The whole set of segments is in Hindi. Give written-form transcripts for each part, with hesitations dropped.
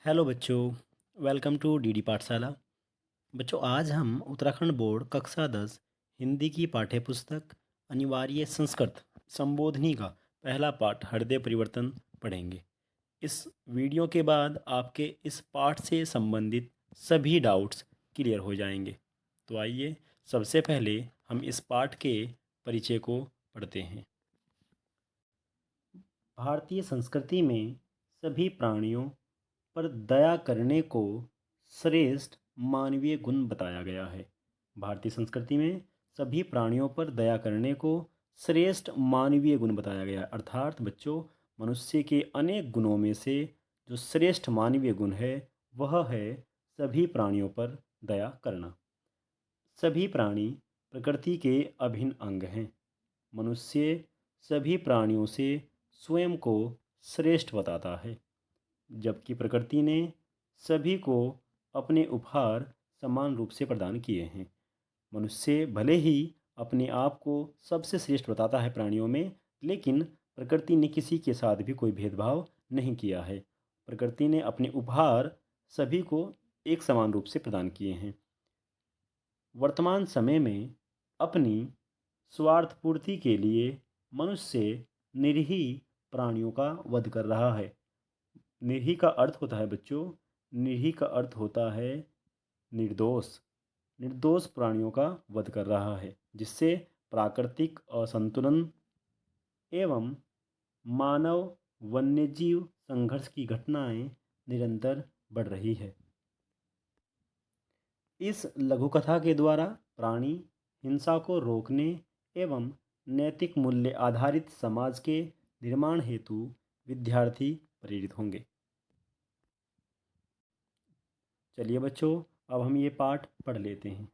हेलो बच्चों, वेलकम टू डीडी पाठशाला। बच्चों, आज हम उत्तराखंड बोर्ड कक्षा 10 हिंदी की पाठ्यपुस्तक अनिवार्य संस्कृत संबोधनी का पहला पाठ हृदय परिवर्तन पढ़ेंगे। इस वीडियो के बाद आपके इस पाठ से संबंधित सभी डाउट्स क्लियर हो जाएंगे। तो आइए सबसे पहले हम इस पाठ के परिचय को पढ़ते हैं। भारतीय संस्कृति में सभी प्राणियों पर दया करने को श्रेष्ठ मानवीय गुण बताया गया है। भारतीय संस्कृति में सभी प्राणियों पर दया करने को श्रेष्ठ मानवीय गुण बताया गया है। अर्थात बच्चों, मनुष्य के अनेक गुणों में से जो श्रेष्ठ मानवीय गुण है वह है सभी प्राणियों पर दया करना। सभी प्राणी प्रकृति के अभिन्न अंग हैं। मनुष्य सभी प्राणियों से स्वयं को श्रेष्ठ बताता है, जबकि प्रकृति ने सभी को अपने उपहार समान रूप से प्रदान किए हैं। मनुष्य भले ही अपने आप को सबसे श्रेष्ठ बताता है प्राणियों में, लेकिन प्रकृति ने किसी के साथ भी कोई भेदभाव नहीं किया है। प्रकृति ने अपने उपहार सभी को एक समान रूप से प्रदान किए हैं। वर्तमान समय में अपनी स्वार्थ पूर्ति के लिए मनुष्य निरीह प्राणियों का वध कर रहा है। निरीह का अर्थ होता है बच्चों, निरीह का अर्थ होता है निर्दोष। निर्दोष प्राणियों का वध कर रहा है, जिससे प्राकृतिक असंतुलन एवं मानव वन्यजीव संघर्ष की घटनाएं निरंतर बढ़ रही है। इस लघुकथा के द्वारा प्राणी हिंसा को रोकने एवं नैतिक मूल्य आधारित समाज के निर्माण हेतु विद्यार्थी प्रेरित होंगे। चलिए बच्चों, अब हम ये पाठ पढ़ लेते हैं।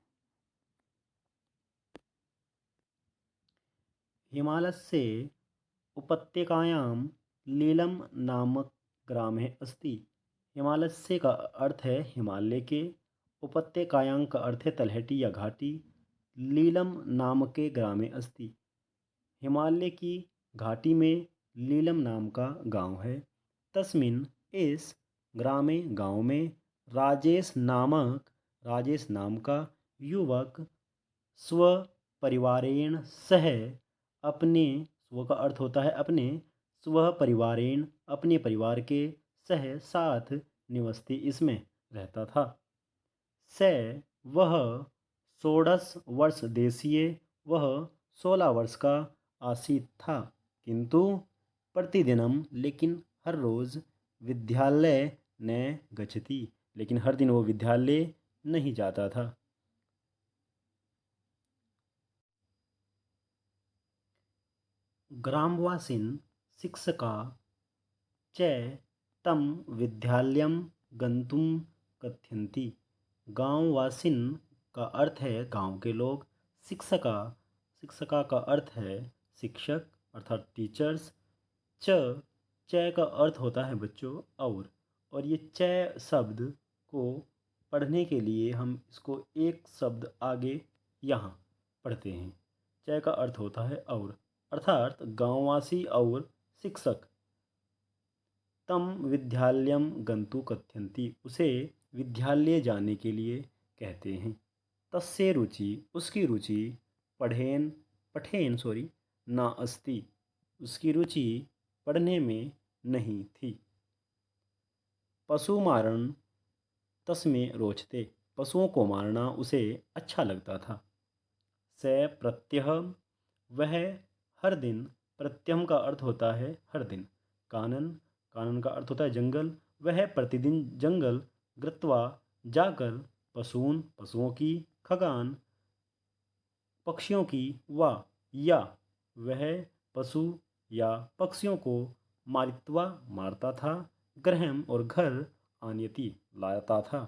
हिमालयस्य उपत्यकायां लीलम नामक ग्रामे अस्ति। हिमालयस्य का अर्थ है हिमालय के, उपत्यकायां का अर्थ है तलहटी या घाटी, लीलम नाम के ग्रामे अस्ति। हिमालय की घाटी में लीलम नाम का गांव है। तस्मिन इस ग्रामे गांव में राजेश नाम का युवक स्व परिवारेण सह अपने, स्व का अर्थ होता है अपने, स्व परिवारेण अपने परिवार के सह साथ निवसती इसमें रहता था। स वह 16 वर्ष देशीय, वह 16 वर्ष का आसीत था, किंतु प्रतिदिनम लेकिन हर रोज विद्यालय न गच्छति, लेकिन हर दिन वो विद्यालय नहीं जाता था। ग्रामवासिन शिक्षका च तं विद्यालयं गंतुम कथयन्ति। गांववासिन का अर्थ है गांव के लोग, शिक्षका, शिक्षका का अर्थ है शिक्षक अर्थात टीचर्स। च च का अर्थ होता है बच्चों और ये च शब्द को पढ़ने के लिए हम इसको एक शब्द आगे यहाँ पढ़ते हैं। च का अर्थ होता है और, अर्थात गांववासी और शिक्षक तम विद्यालयम गंतु कथयन्ति, उसे विद्यालय जाने के लिए कहते हैं। तस्य रुचि, उसकी रुचि, पढ़ेन पठेन सॉरी ना अस्ति, उसकी रुचि पढ़ने में नहीं थी। पशुमारण तस्में रोचते, पशुओं को मारना उसे अच्छा लगता था। स प्रत्यह, वह हर दिन, प्रत्यम का अर्थ होता है हर दिन। कानन, कानन का अर्थ होता है जंगल, वह प्रतिदिन जंगल कृत्वा जाकर, पशून पशुओं की, खगान पक्षियों की, वा या वह पशु या पक्षियों को मारित्वा मारता था, गृहम और घर आनयति लाता था।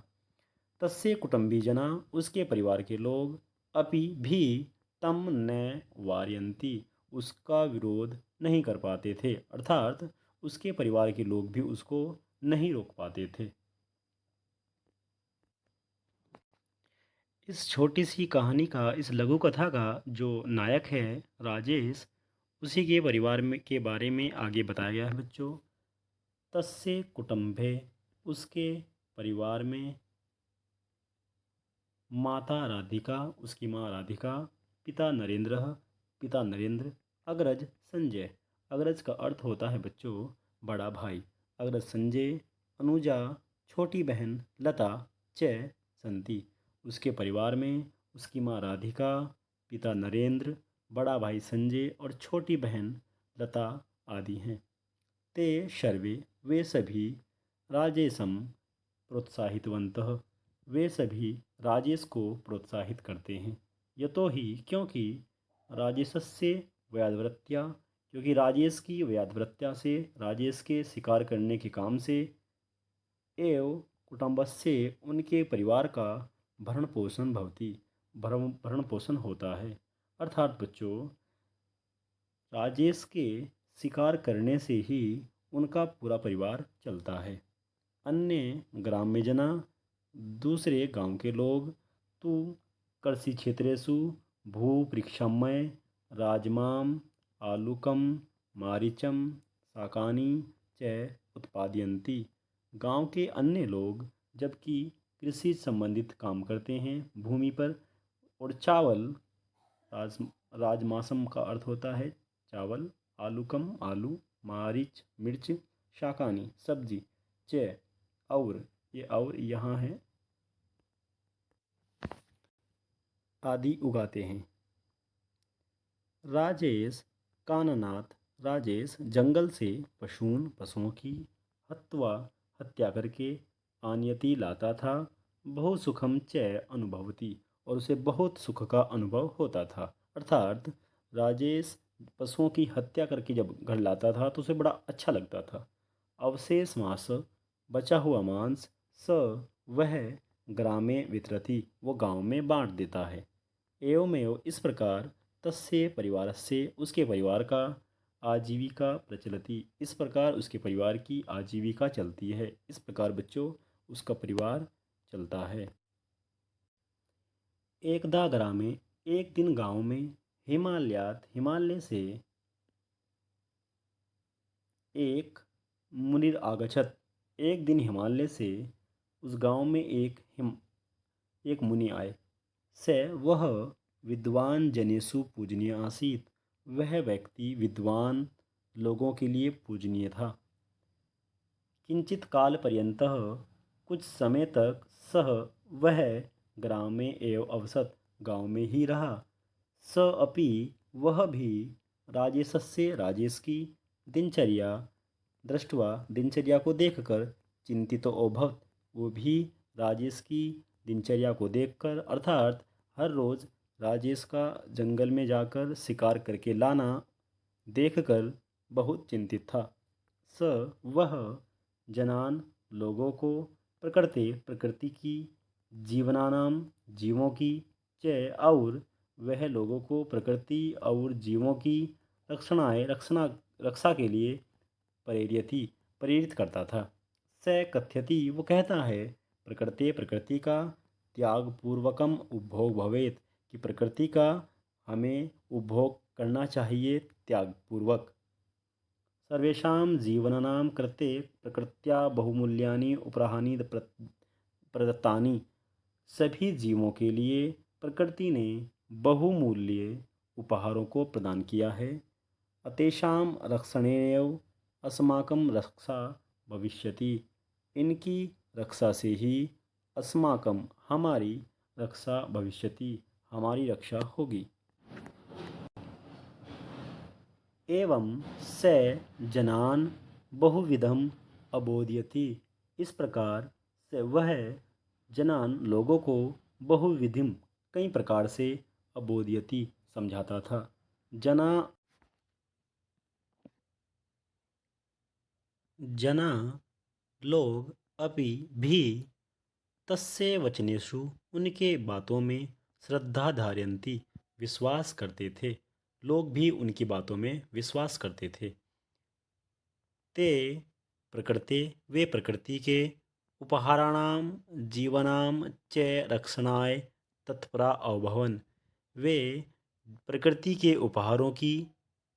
तस्य कुटुंबी जना, उसके परिवार के लोग, अपि भी तम न वारयन्ति, उसका विरोध नहीं कर पाते थे, अर्थात उसके परिवार के लोग भी उसको नहीं रोक पाते थे। इस छोटी सी कहानी का, इस लघु कथा का जो नायक है राजेश, उसी के परिवार में के बारे में आगे बताया गया है बच्चों। तस्य कुटुम्बे, उसके परिवार में माता राधिका, उसकी माँ राधिका, पिता नरेंद्र, अग्रज संजय। अग्रज का अर्थ होता है बच्चों बड़ा भाई। अग्रज संजय, अनुजा, छोटी बहन लता, च संति। उसके परिवार में उसकी माँ राधिका, पिता नरेंद्र, बड़ा भाई संजय और छोटी बहन लता आदि हैं। ते सर्वे, वे सभी, राजेशम प्रोत्साहितवन्तः, वे सभी राजेश को प्रोत्साहित करते हैं। यतो ही, क्योंकि राजेशस्य व्याधवृत्त्या, क्योंकि राजेश की व्याधवृत्त्या से, राजेश के शिकार करने के काम से, एव कुटुम्बस्य, उनके परिवार का भरण पोषण भवति, भरण पोषण होता है। अर्थात बच्चों राजेश के शिकार करने से ही उनका पूरा परिवार चलता है। अन्य ग्राम्य जना, दूसरे गांव के लोग, तू कृषि क्षेत्रेषु भूपृक्षमय राजमाम आलूकम मारीचम शाकानी च उत्पादयन्ति। गांव के अन्य लोग जबकि कृषि संबंधित काम करते हैं भूमि पर, और चावल, राज राजमासम का अर्थ होता है चावल, आलूकम आलू, मारिच मिर्च, शाकानी सब्जी, च और, ये और यहाँ है, आदि उगाते हैं। राजेश काननाथ, राजेश जंगल से पशुओं की हत्वा, हत्या करके, आनयति लाता था, बहु सुखम च अनुभवती, और उसे बहुत सुख का अनुभव होता था। अर्थात राजेश पशुओं की हत्या करके जब घर लाता था तो उसे बड़ा अच्छा लगता था। अवशेष मांस, बचा हुआ मांस, स वह ग्रामे वितरति, वो गांव में बांट देता है। एवमेव, इस प्रकार, तस्य परिवारस्य, उसके परिवार का, आजीविका प्रचलति, इस प्रकार उसके परिवार की आजीविका चलती है। इस प्रकार बच्चों उसका परिवार चलता है। एकदा ग्रामे, एक दिन गांव में, हिमालयात, हिमालय से, एक मुनिर आगछत, एक दिन हिमालय से उस गांव में एक मुनि आए। स वह विद्वान जनेषु पूजनीय आसीत, वह व्यक्ति विद्वान लोगों के लिए पूजनीय था। किंचित काल पर्यंतः, कुछ समय तक, सह वह ग्रामे एव अवसत, गांव में ही रहा। स अपि, वह भी, राजेशस्य, राजेश की, दिनचर्या दृष्टवा, दिनचर्या को देखकर, चिंतित अभवत, वो भी राजेश की दिनचर्या को देखकर, अर्थात हर रोज़ राजेश का जंगल में जाकर शिकार करके लाना देखकर बहुत चिंतित था। स वह जनान, लोगों को, प्रकृति की, जीवनानाम, जीवों की, च और, वह लोगों को प्रकृति और जीवों की, रक्षा के लिए, प्रेरित करता था। स कथ्यति, वो कहता है, प्रकृति का त्यागपूर्वकम उपभोग भवेत, कि प्रकृति का हमें उपभोग करना चाहिए त्यागपूर्वक। सर्वेषां जीवनानां कृते प्रकृत्या बहुमूल्यानि उपहाराणि प्रदत्तानि, सभी जीवों के लिए प्रकृति ने बहुमूल्य उपहारों को प्रदान किया है। अतेषां रक्षणेनैव अस्माकं रक्षा भविष्यति, इनकी रक्षा से ही अस्माकं, हमारी, रक्षा भविष्यति, हमारी रक्षा होगी। एवं स जनान बहुविधम अबोधयति, इस प्रकार से वह जनान, लोगों को, बहुविधिम, कई प्रकार से, अबोधयति, समझाता था। जना लोग अपि भी, तस्य वचनेषु, उनके बातों में, श्रद्धा धारयन्ति, विश्वास करते थे। लोग भी उनकी बातों में विश्वास करते थे। ते प्रकृते, वे प्रकृति के, उपहाराणाम, जीवनाम च रक्षणाय तत्परा अभवन्, वे प्रकृति के उपहारों की,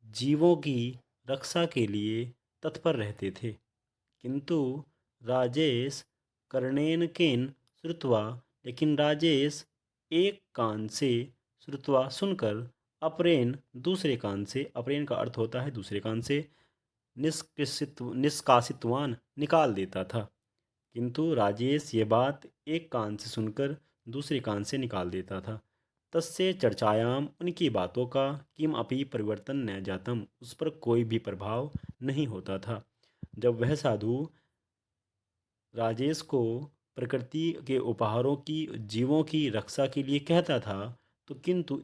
जीवों की रक्षा के लिए तत्पर रहते थे। किंतु राजेश कर्णेनकेन श्रुत्वा, लेकिन राजेश एक कान से श्रुत्वा सुनकर, अपरेन दूसरे कान से, अपरेन का अर्थ होता है दूसरे कान से, निष्कासितवान निकाल देता था। किंतु राजेश ये बात एक कान से सुनकर दूसरे कान से निकाल देता था। तस्य चर्चायाम, उनकी बातों का, किम अपि परिवर्तन न जातम, उस पर कोई भी प्रभाव नहीं होता था। जब वह साधु राजेश को प्रकृति के उपहारों की, जीवों की रक्षा के लिए कहता था, तो किंतु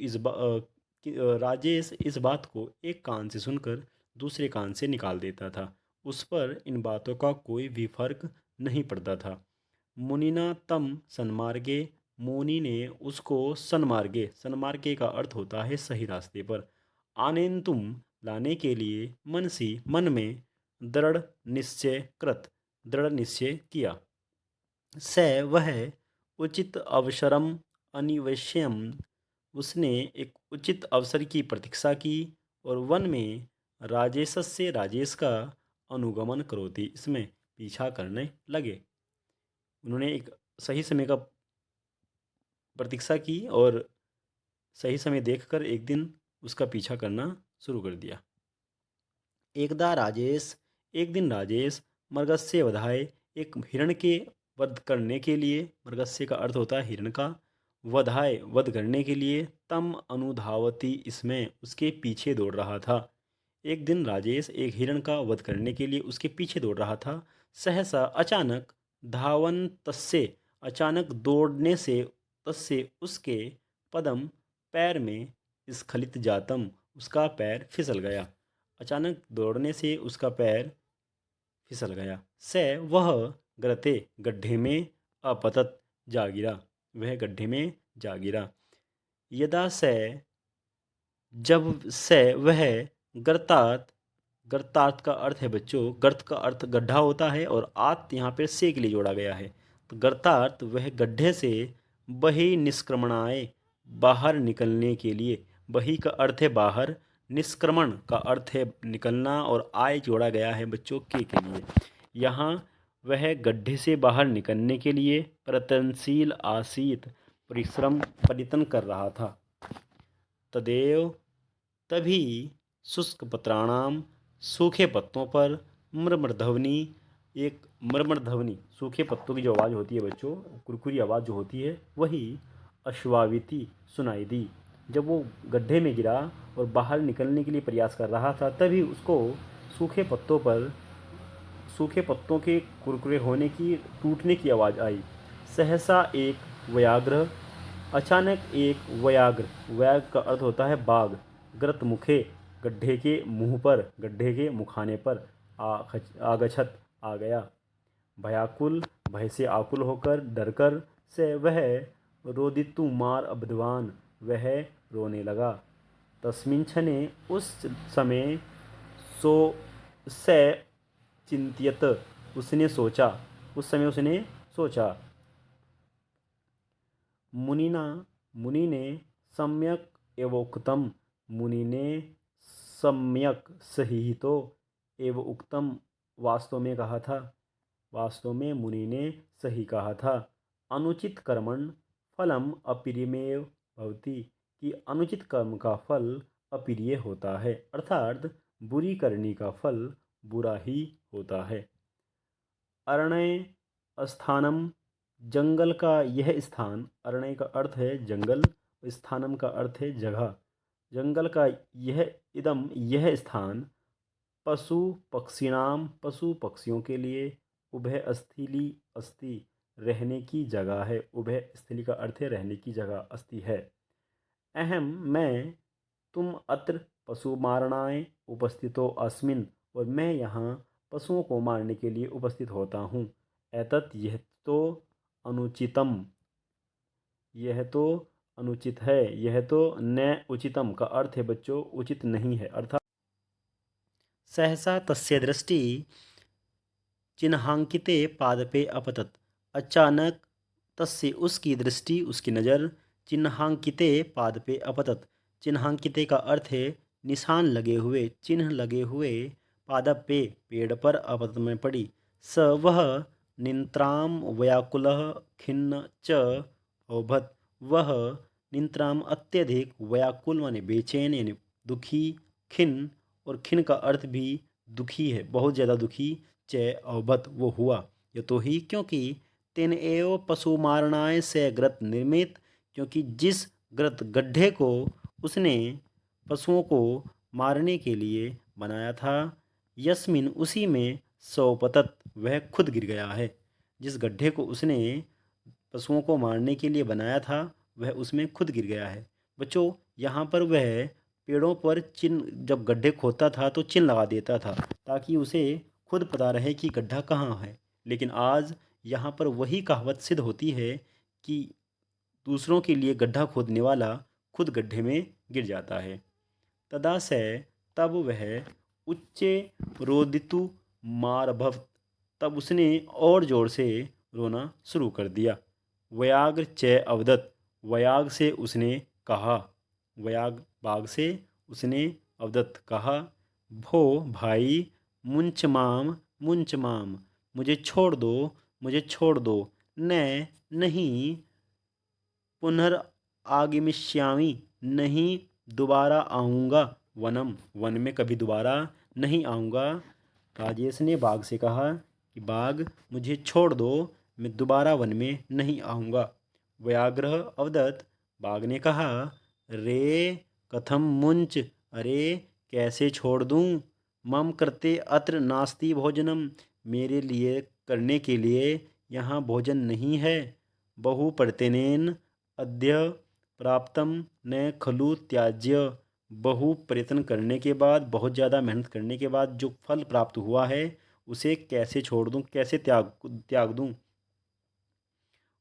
राजेश इस बात को एक कान से सुनकर दूसरे कान से निकाल देता था। उस पर इन बातों का कोई भी फर्क नहीं पड़ता था। मुनिना तम सन्मार्गे, मुनि ने उसको सन्मार्गे, सन्मार्गे का अर्थ होता है सही रास्ते पर, आनेन्तुम लाने के लिए, मनसी मन में, दृढ़ निश्चय कृत, दृढ़ निश्चय किया। स वह उचित अवसरम अनिवश्यम, उसने एक उचित अवसर की प्रतीक्षा की और वन में राजेशस्य, राजेश का अनुगमन करोति, इसमें पीछा करने लगे। उन्होंने एक सही समय का प्रतीक्षा की और सही समय देखकर एक दिन उसका पीछा करना शुरू कर दिया। एक दिन राजेश मृगस्य वधाय, एक हिरण के वध करने के लिए, मृगस्य का अर्थ होता है हिरण का, वधाय वध करने के लिए, तम अनुधावती, इसमें उसके पीछे दौड़ रहा था। एक दिन राजेश एक हिरण का वध करने के लिए उसके पीछे दौड़ रहा था। सहसा अचानक, धावन तस्य, अचानक दौड़ने से, तस्य उसके, पदम पैर में, स्खलित जातम, उसका पैर फिसल गया। अचानक दौड़ने से उसका पैर फिसल गया। से वह गरते, गड्ढे में, अपतत, जा गिरा, वह गड्ढे में जा गिरा। यदा से, जब से वह, गर्तात, गर्तात का अर्थ है बच्चों, गर्त का अर्थ गड्ढा होता है और आत यहाँ पर से के लिए जोड़ा गया है। तो गर्तात, वह गड्ढे से, बहि निष्क्रमणाय, बाहर निकलने के लिए, बहि का अर्थ है बाहर, निष्क्रमण का अर्थ है निकलना और आय जोड़ा गया है बच्चों के लिए। यहाँ वह गड्ढे से बाहर निकलने के लिए प्रयत्नशील आसीत, परिश्रम परितन कर रहा था। तदेव, तभी, शुष्क पत्राणाम, सूखे पत्तों पर, मृमर ध्वनि, एक मृमर ध्वनि, सूखे पत्तों की जो आवाज़ होती है बच्चों, कुरकुरी आवाज़ जो होती है, वही अश्वाविती सुनाई दी। जब वो गड्ढे में गिरा और बाहर निकलने के लिए प्रयास कर रहा था, तभी उसको सूखे पत्तों पर, सूखे पत्तों के कुरकुरे होने की, टूटने की आवाज़ आई। सहसा एक व्याघ्र, अचानक एक व्याघ्र, व्याघ्र का अर्थ होता है बाघ, ग्रत मुखे, गड्ढे के मुंह पर, गड्ढे के मुखाने पर, आगछत, आ गया। भयाकुल, भय से आकुल होकर, डरकर, से वह, रोदितु मार अबधवान, वह रोने लगा। तस्मिन् क्षणे, उस समय, सो से चिंत्यत, उसने सोचा, उस समय उसने सोचा। मुनिना, मुनि ने, सम्यक एवोक्तम, मुनि ने सम्यक सही तो, एव उक्तम वास्तव में कहा था, वास्तव में मुनि ने सही कहा था। अनुचित कर्मण फलम अप्रियमेव भवति, कि अनुचित कर्म का फल अप्रिय होता है, अर्थात बुरी करनी का फल बुरा ही होता है। अरण्य स्थानम, जंगल का यह स्थान, अरण्य का अर्थ है जंगल, स्थानम का अर्थ है जगह, जंगल का यह, इदम यह स्थान, पशु पक्षिणाम, पशु पक्षियों के लिए, उभय स्थली, अस्थि रहने की जगह है, उभय स्थली का अर्थ है रहने की जगह, अस्थि है। अहम मैं, तुम अत्र पशु मारणाय उपस्थितो अस्मिन्, और मैं यहाँ पशुओं को मारने के लिए उपस्थित होता हूँ। एतत्, यह तो अनुचितम, यह तो अनुचित है, यह तो न उचितम का अर्थ है बच्चों उचित नहीं है, अर्थात। सहसा तस्य दृष्टि चिन्हांकिते पादपे अपतत, अचानक, तस्य उसकी दृष्टि, उसकी नज़र, चिन्हांकिते पादपे अपतत, चिन्हांकिते का अर्थ है निशान लगे हुए, चिन्ह लगे हुए, पादप पे, पेड़ पर, अपतत में पड़ी। स वह, निन्त्रां व्याकुलः खिन्न च अभवत्। वह निन्त्राम अत्यधिक, व्याकुल माने बेचैन यानी दुखी, खिन्न और खिन्न का अर्थ भी दुखी है, बहुत ज़्यादा दुखी, च अभवत् वो हुआ, यतोहि क्योंकि तेन एव पशु मारणाय से ग्रत निर्मित, क्योंकि जिस ग्रत गड्ढे को उसने पशुओं को मारने के लिए बनाया था, यस्मिन उसी में सौपतत वह खुद गिर गया है। जिस गड्ढे को उसने पशुओं को मारने के लिए बनाया था वह उसमें खुद गिर गया है। बच्चों, यहाँ पर वह पेड़ों पर चिन्ह, जब गड्ढे खोदता था तो चिन्ह लगा देता था ताकि उसे खुद पता रहे कि गड्ढा कहाँ है। लेकिन आज यहाँ पर वही कहावत सिद्ध होती है कि दूसरों के लिए गड्ढा खोदने वाला खुद गड्ढे में गिर जाता है। तदा से तब वह उच्चे रोदितु मारभव, तब उसने और जोर से रोना शुरू कर दिया। व्याघ्र च अवदत, व्याघ्र से उसने कहा, व्याघ्र बाघ से उसने अवदत कहा, भो भाई, मुंच माम, मुझे छोड़ दो, मुझे छोड़ दो, न नहीं, पुनर्आगमिष्यामि, नहीं दोबारा आऊँगा, वनम, वन में कभी दोबारा नहीं आऊँगा। राजेश ने बाघ से कहा कि बाघ मुझे छोड़ दो, मैं दोबारा वन में नहीं आऊँगा। व्याघ्र अवदत्, बाघ ने कहा, रे कथम मुंच, अरे कैसे छोड़ दूँ, मम करते अत्र नास्ति भोजनम, मेरे लिए करने के लिए यहाँ भोजन नहीं है। बहु प्रत्यनेन अद्य प्राप्तम न खलु त्याज्य, बहु प्रयत्न करने के बाद, बहुत ज़्यादा मेहनत करने के बाद जो फल प्राप्त हुआ है उसे कैसे छोड़ दूँ, कैसे त्याग दूँ।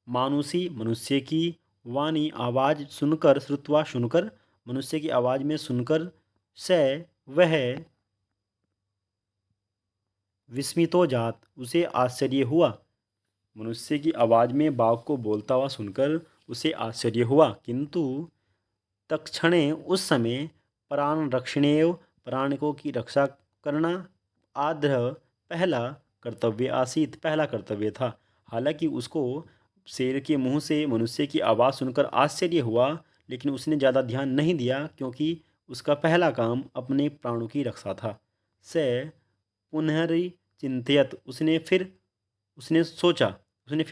मानुषी, मनुष्य की, वाणी आवाज़ सुनकर, श्रुत्वा सुनकर, मनुष्य की आवाज़ में सुनकर, से वह विस्मितो जात, उसे आश्चर्य हुआ। मनुष्य की आवाज़ में बाघ को बोलता हुआ सुनकर उसे आश्चर्य हुआ, किंतु तत्क्षणे उस समय प्राण रक्षणेव, प्राणिकों की रक्षा करना, आद्र पहला कर्तव्य आसीत, पहला कर्तव्य था। हालांकि उसको शेर के मुंह से मनुष्य की आवाज़ सुनकर आश्चर्य हुआ, लेकिन उसने ज़्यादा ध्यान नहीं दिया क्योंकि उसका पहला काम अपने प्राणों की रक्षा था। से पुनर्चिंतयत, उसने फिर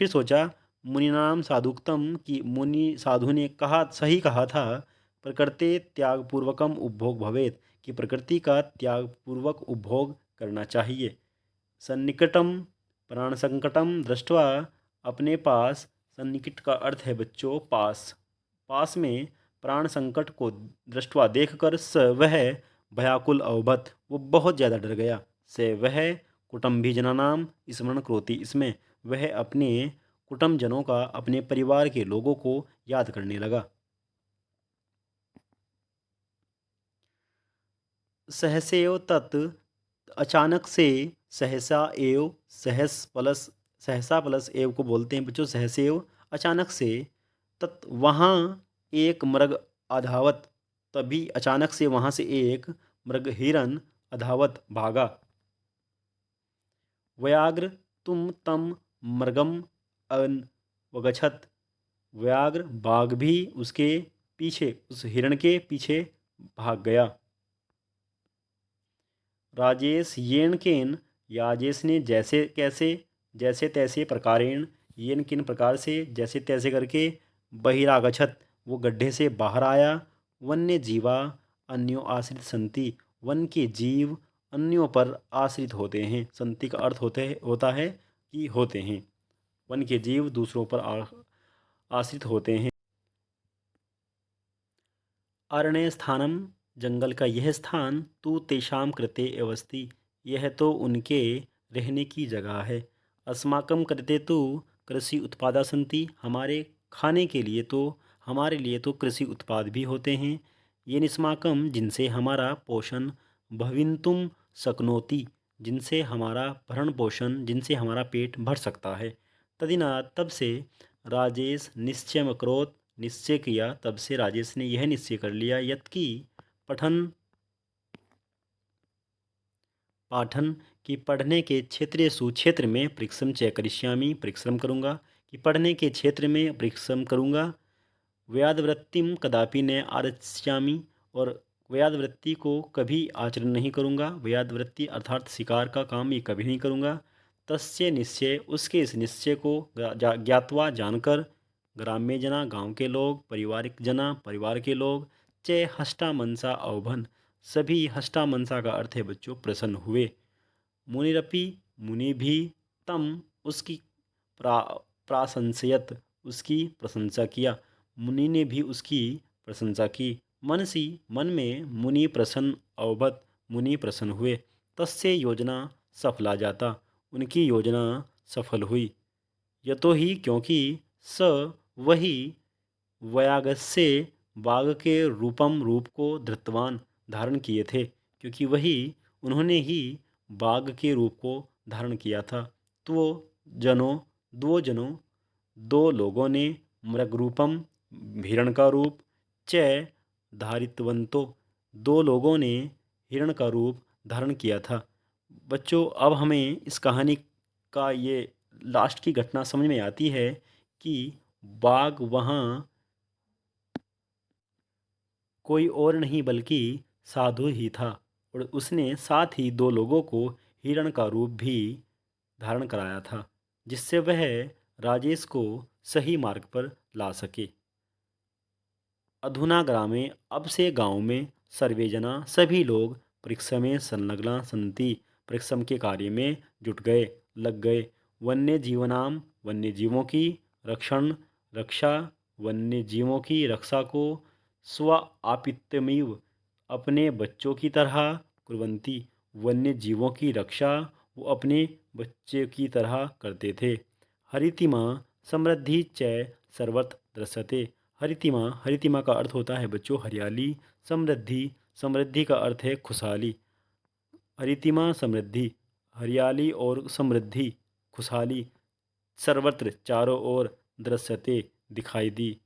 सोचा, मुनिनाम साधुक्तम, कि मुनि साधु ने कहा, सही कहा था, प्रकृति त्यागपूर्वकम उपभोग भवेत, कि प्रकृति का त्यागपूर्वक उपभोग करना चाहिए। सन्निकटम प्राण संकटम दृष्टवा, अपने पास, सन्निकट का अर्थ है बच्चों पास, पास में प्राण संकट को दृष्टवा देखकर, स वह भयाकुल अवभत, वो बहुत ज़्यादा डर गया। से वह कुटुम्बीजनानाम स्मरण करोति, इसमें वह अपने कुटुम्बजनों का, अपने परिवार के लोगों को याद करने लगा। सहसेव तत्, अचानक से, सहसा एव, सहसा प्लस एव को बोलते हैं बच्चों सहसेव, अचानक से, तत् वहाँ एक मृग अधावत, तभी अचानक से वहाँ से एक मृग हिरन अधावत भागा। व्याघ्र तुम तम मृगम अनवगछत, व्याघ्र बाघ भी उसके पीछे, उस हिरण के पीछे भाग गया। राजेश येन केन, याजेश ने जैसे कैसे, जैसे तैसे प्रकारेण, येन किन प्रकार से, जैसे तैसे करके, बहिरागछत, वो गड्ढे से बाहर आया। वन्य जीवा अन्यो आश्रित संति, वन के जीव अन्यों पर आश्रित होते हैं। संति का अर्थ होता है कि होते हैं। वन के जीव दूसरों पर आश्रित होते हैं। अरण्य स्थानम, जंगल का यह स्थान, तू तेषाम कृते अवस्थि, यह तो उनके रहने की जगह है। अस्माकम कृते तो कृषि उत्पादा सन्ति, हमारे खाने के लिए तो, हमारे लिए तो कृषि उत्पाद भी होते हैं। ये निस्माकम, जिनसे हमारा पोषण, भविन्तुम शक्नोति, जिनसे हमारा भरण पोषण, जिनसे हमारा पेट भर सकता है। तदिना, तब से, राजेश निश्चय अकरोत, निश्चय किया, तब से राजेश ने यह निश्चय कर लिया, यत् कि पठन पाठन, कि पढ़ने के क्षेत्रेषु क्षेत्र में परिश्रम च करिष्यामि, परिश्रम करूँगा, कि पढ़ने के क्षेत्र में परिश्रम करूँगा। व्यादवृत्तिम कदापि न आरच्स्यामि, और व्यादवृत्ति को कभी आचरण नहीं करूँगा। व्यादवृत्ति अर्थात शिकार का काम ये कभी नहीं करूँगा। तस्य निश्चय, उसके इस निश्चय को ज्ञात्वा जानकर, ग्राम्य जना गांव के लोग, पारिवारिक जना परिवार के लोग, च हष्टा मनसा अवभन, सभी हष्टा मनसा का अर्थ है बच्चों प्रसन्न हुए। मुनिरपि, मुनि भी, तम उसकी प्रा प्राशंसयत, उसकी प्रशंसा किया। मुनि ने भी उसकी प्रशंसा की। मनसी, मन में, मुनि प्रसन्न अवबत, मुनि प्रसन्न हुए। तस्य योजना सफला जाता, उनकी योजना सफल हुई। यतो ही, क्योंकि, स वही, वयागस्य बाघ के रूपम, रूप को धृतवान धारण किए थे, क्योंकि वही उन्होंने ही बाघ के रूप को धारण किया था। तो जनों, दो जनों, दो लोगों ने, मृग रूपम, हिरण का रूप, च धारितवंतो, दो लोगों ने हिरण का रूप धारण किया था। बच्चों अब हमें इस कहानी का ये लास्ट की घटना समझ में आती है कि बाघ वहाँ कोई और नहीं बल्कि साधु ही था, और उसने साथ ही दो लोगों को हिरण का रूप भी धारण कराया था, जिससे वह राजेश को सही मार्ग पर ला सके। अधुना ग्रामे, अब से गांव में, सर्वे जना, सभी लोग, परिश्रमे संलग्ना सन्ति, परिश्रम के कार्य में जुट गए, लग गए। वन्य जीवनाम, वन्य जीवों की, रक्षा, वन्य जीवों की रक्षा को, स्व आपित्यमिव, अपने बच्चों की तरह, कुर्वन्ति, वन्य जीवों की रक्षा वो अपने बच्चे की तरह करते थे। हरितिमा समृद्धि च सर्वत्र दृश्यते, हरितिमा, हरितिमा का अर्थ होता है बच्चों हरियाली, समृद्धि, समृद्धि का अर्थ है खुशहाली। हरितिमा समृद्धि, हरियाली और समृद्धि, खुशहाली, सर्वत्र चारों ओर, दृश्यते दिखाई दी।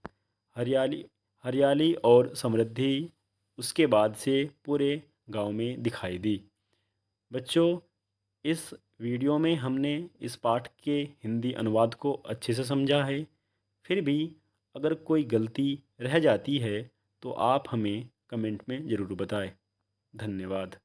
हरियाली, हरियाली और समृद्धि उसके बाद से पूरे गांव में दिखाई दी। बच्चों इस वीडियो में हमने इस पाठ के हिंदी अनुवाद को अच्छे से समझा है। फिर भी अगर कोई गलती रह जाती है तो आप हमें कमेंट में ज़रूर बताएं। धन्यवाद।